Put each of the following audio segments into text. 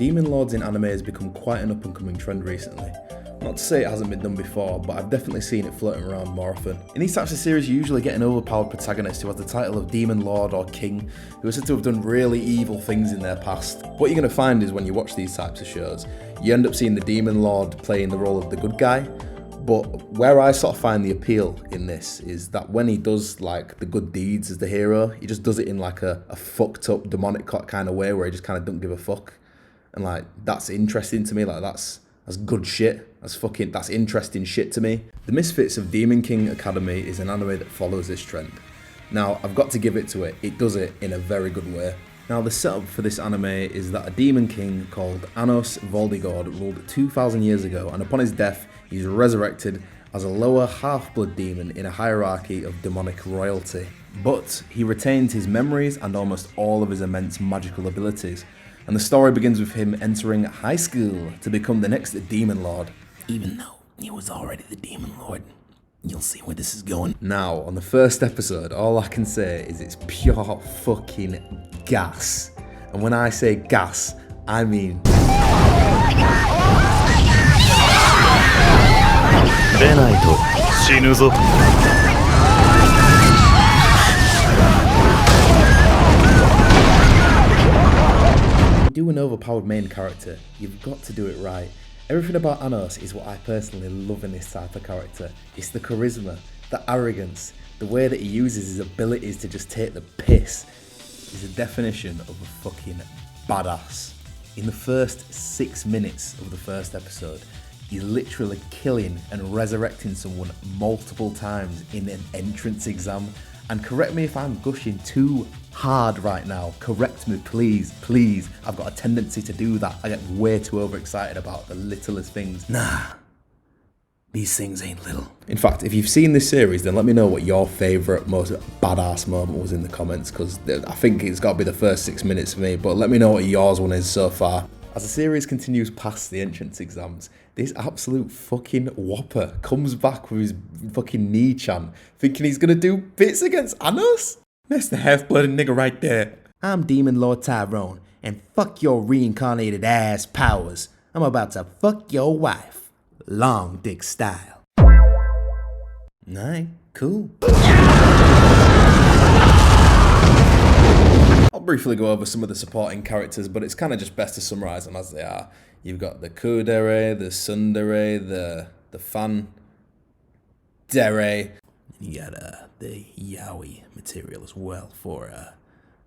Demon Lords in anime has become quite an up and coming trend recently. Not to say it hasn't been done before, but I've definitely seen it floating around more often. In these types of series, you usually get an overpowered protagonist who has the title of Demon Lord or King, who is said to have done really evil things in their past. What you're going to find is when you watch these types of shows, you end up seeing the Demon Lord playing the role of the good guy, but where I sort of find the appeal in this is that when he does like the good deeds as the hero, he just does it in like a fucked up demonic kind of way where he just kind of don't give a fuck. And like, that's interesting to me, like that's good shit. That's interesting shit to me. The Misfits of Demon King Academy is an anime that follows this trend. Now, I've got to give it to it. It does it in a very good way. Now, the setup for this anime is that a demon king called Anos Voldigord ruled 2,000 years ago, and upon his death, he's resurrected as a lower half-blood demon in a hierarchy of demonic royalty. But he retains his memories and almost all of his immense magical abilities. And the story begins with him entering high school to become the next Demon Lord. Even though he was already the Demon Lord. You'll see where this is going. Now, on the first episode, all I can say is it's pure fucking gas. And when I say gas, I mean... do an overpowered main character, you've got to do it right. Everything about Anos is what I personally love in this type of character. It's the charisma, the arrogance, the way that he uses his abilities to just take the piss. He's the definition of a fucking badass. In the first 6 minutes of the first episode, he's literally killing and resurrecting someone multiple times in an entrance exam. And correct me if I'm gushing too hard right now. Correct me, please, please. I've got a tendency to do that. I get way too overexcited about the littlest things. Nah, these things ain't little. In fact, if you've seen this series, then let me know what your favourite, most badass moment was in the comments, because I think it's got to be the first 6 minutes for me, but let me know what yours one is so far. As the series continues past the entrance exams, this absolute fucking whopper comes back with his fucking knee chant, thinking he's gonna do bits against Anos? That's the half-blooded nigga right there. I'm Demon Lord Tyrone, and fuck your reincarnated ass powers. I'm about to fuck your wife. Long dick style. Alright, cool. I'll briefly go over some of the supporting characters, but it's kind of just best to summarise them as they are. You've got the Kudere, the Sundere, the Fan Dere. You got the Yaoi material as well for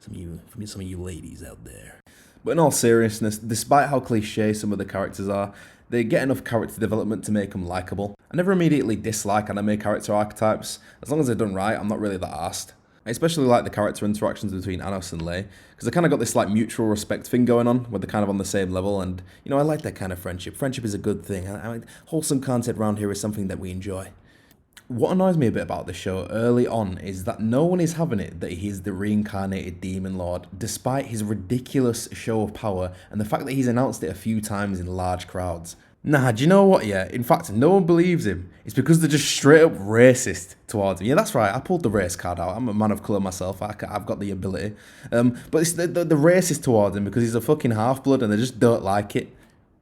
some of you ladies out there. But in all seriousness, despite how cliche some of the characters are, they get enough character development to make them likeable. I never immediately dislike anime character archetypes. As long as they're done right, I'm not really that arsed. I especially like the character interactions between Anos and Lei, because they kind of got this like mutual respect thing going on, where they're kind of on the same level, and you know, I like that kind of friendship. Friendship is a good thing. Wholesome content around here is something that we enjoy. What annoys me a bit about this show early on is that no one is having it that he's the reincarnated Demon Lord, despite his ridiculous show of power and the fact that he's announced it a few times in large crowds. Nah, do you know what, yeah? In fact, no one believes him. It's because they're just straight up racist towards him. Yeah, that's right, I pulled the race card out. I'm a man of colour myself, I've got the ability. But it's the racist towards him because he's a fucking half-blood and they just don't like it.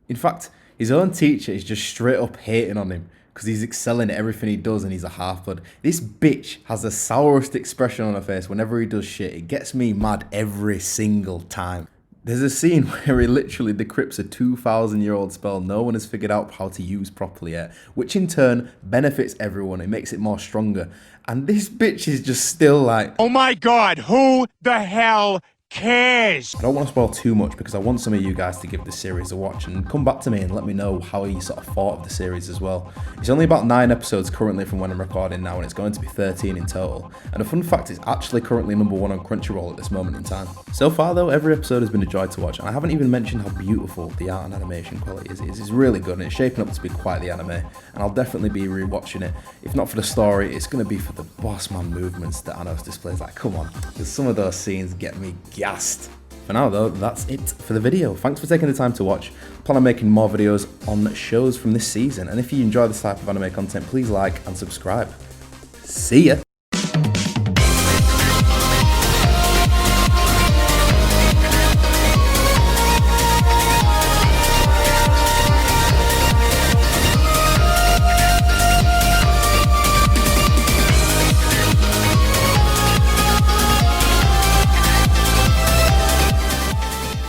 In fact, his own teacher is just straight up hating on him because he's excelling at everything he does and he's a half-blood. This bitch has the sourest expression on her face whenever he does shit. It gets me mad every single time. There's a scene where he literally decrypts a 2,000-year-old spell no one has figured out how to use properly yet, which in turn benefits everyone. It makes it more stronger. And this bitch is just still like, oh my god, who the hell cares? I don't want to spoil too much because I want some of you guys to give this series a watch and come back to me and let me know how you sort of thought of the series as well. It's only about 9 episodes currently from when I'm recording now, and it's going to be 13 in total. And a fun fact, it's actually currently #1 on Crunchyroll at this moment in time. So far though, every episode has been a joy to watch, and I haven't even mentioned how beautiful the art and animation quality is. It's really good, and it's shaping up to be quite the anime, and I'll definitely be rewatching it. If not for the story, it's going to be for the boss man movements that Anos displays. Like, come on, because some of those scenes get me gassed. For now though, that's it for the video. Thanks for taking the time to watch. I plan on making more videos on shows from this season, and if you enjoy this type of anime content, please like and subscribe. See ya!